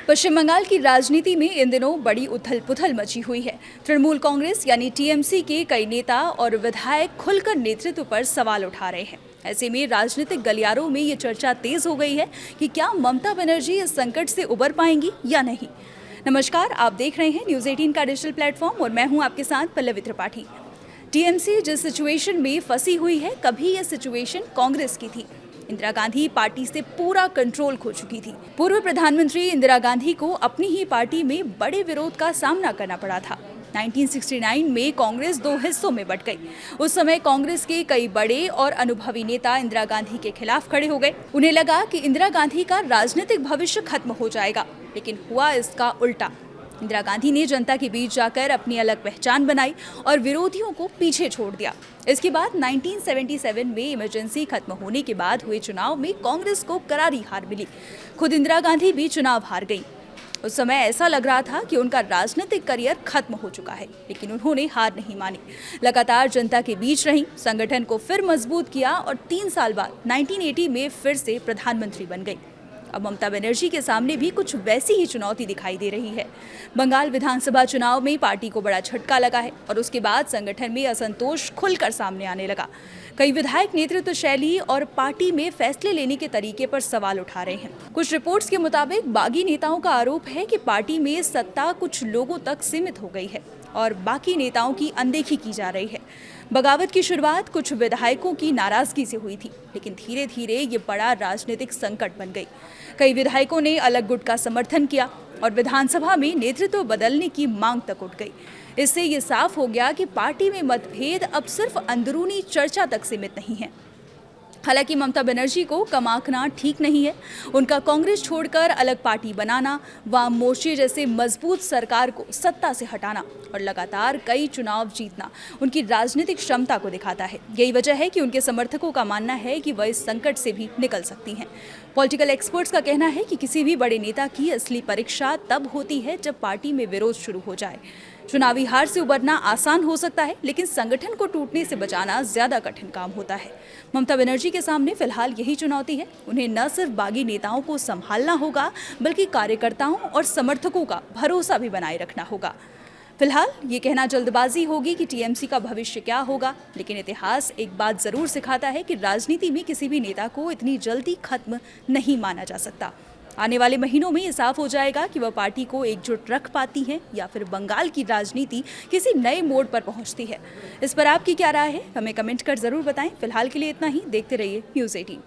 पश्चिम बंगाल की राजनीति में इन दिनों बड़ी उथल-पुथल मची हुई है। तृणमूल कांग्रेस यानी टीएमसी के कई नेता और विधायक खुलकर नेतृत्व पर सवाल उठा रहे हैं। ऐसे में राजनीतिक गलियारों में ये चर्चा तेज हो गई है कि क्या ममता बनर्जी इस संकट से उबर पाएंगी या नहीं। नमस्कार, आप देख रहे हैं न्यूज़ 18 का डिजिटल प्लेटफॉर्म और मैं हूं आपके साथ पल्लवी त्रिपाठी। टीएमसी जिस सिचुएशन में फंसी हुई है, कभी यह सिचुएशन कांग्रेस की थी। इंदिरा गांधी पार्टी से पूरा कंट्रोल खो चुकी थी। पूर्व प्रधानमंत्री इंदिरा गांधी को अपनी ही पार्टी में बड़े विरोध का सामना करना पड़ा था। 1969 में कांग्रेस दो हिस्सों में बंट गई। उस समय कांग्रेस के कई बड़े और अनुभवी नेता इंदिरा गांधी के खिलाफ खड़े हो गए। उन्हें लगा कि इंदिरा गांधी का राजनीतिक भविष्य खत्म हो जाएगा, लेकिन हुआ इसका उल्टा। इंदिरा गांधी ने जनता के बीच जाकर अपनी अलग पहचान बनाई और विरोधियों को पीछे छोड़ दिया। इसके बाद 1977 में इमरजेंसी खत्म होने के बाद हुए चुनाव में कांग्रेस को करारी हार मिली। खुद इंदिरा गांधी भी चुनाव हार गई। उस समय ऐसा लग रहा था कि उनका राजनीतिक करियर खत्म हो चुका है, लेकिन उन्होंने हार नहीं मानी। लगातार जनता के बीच रहीं, संगठन को फिर मजबूत किया और 3 साल बाद 1980 में फिर से प्रधानमंत्री बन गई। अब ममता बनर्जी के सामने भी कुछ वैसी ही चुनौती दिखाई दे रही है। बंगाल विधानसभा चुनाव में पार्टी को बड़ा झटका लगा है और उसके बाद संगठन में असंतोष खुलकर सामने आने लगा। कई विधायक नेतृत्व शैली और पार्टी में फैसले लेने के तरीके पर सवाल उठा रहे हैं। कुछ रिपोर्ट्स के मुताबिक बागी नेताओं का आरोप है कि पार्टी में सत्ता कुछ लोगों तक सीमित हो गई है और बाकी नेताओं की अनदेखी की जा रही है। बगावत की शुरुआत कुछ विधायकों की नाराजगी से हुई थी, लेकिन धीरे धीरे ये बड़ा राजनीतिक संकट बन गई। कई विधायकों ने अलग गुट का समर्थन किया और विधानसभा में नेतृत्व बदलने की मांग तक उठ गई। इससे ये साफ हो गया कि पार्टी में मतभेद अब सिर्फ अंदरूनी चर्चा तक सीमित नहीं है। हालांकि ममता बनर्जी को कम आंकना ठीक नहीं है। उनका कांग्रेस छोड़कर अलग पार्टी बनाना, वाम मोर्चे जैसे मजबूत सरकार को सत्ता से हटाना और लगातार कई चुनाव जीतना उनकी राजनीतिक क्षमता को दिखाता है। यही वजह है कि उनके समर्थकों का मानना है कि वह इस संकट से भी निकल सकती हैं। पॉलिटिकल एक्सपर्ट्स का कहना है कि किसी भी बड़े नेता की असली परीक्षा तब होती है जब पार्टी में विरोध शुरू हो जाए। चुनावी हार से उबरना आसान हो सकता है, लेकिन संगठन को टूटने से बचाना ज्यादा कठिन काम होता है। ममता बनर्जी के सामने फिलहाल यही चुनौती है। उन्हें न सिर्फ बागी नेताओं को संभालना होगा, बल्कि कार्यकर्ताओं और समर्थकों का भरोसा भी बनाए रखना होगा। फिलहाल ये कहना जल्दबाजी होगी कि टीएमसी का भविष्य क्या होगा, लेकिन इतिहास एक बात जरूर सिखाता है कि राजनीति में किसी भी नेता को इतनी जल्दी खत्म नहीं माना जा सकता। आने वाले महीनों में ये साफ हो जाएगा कि वह पार्टी को एकजुट रख पाती है या फिर बंगाल की राजनीति किसी नए मोड़ पर पहुंचती है। इस पर आपकी क्या राय है, हमें कमेंट कर जरूर बताएं। फिलहाल के लिए इतना ही। देखते रहिए न्यूज़ 18।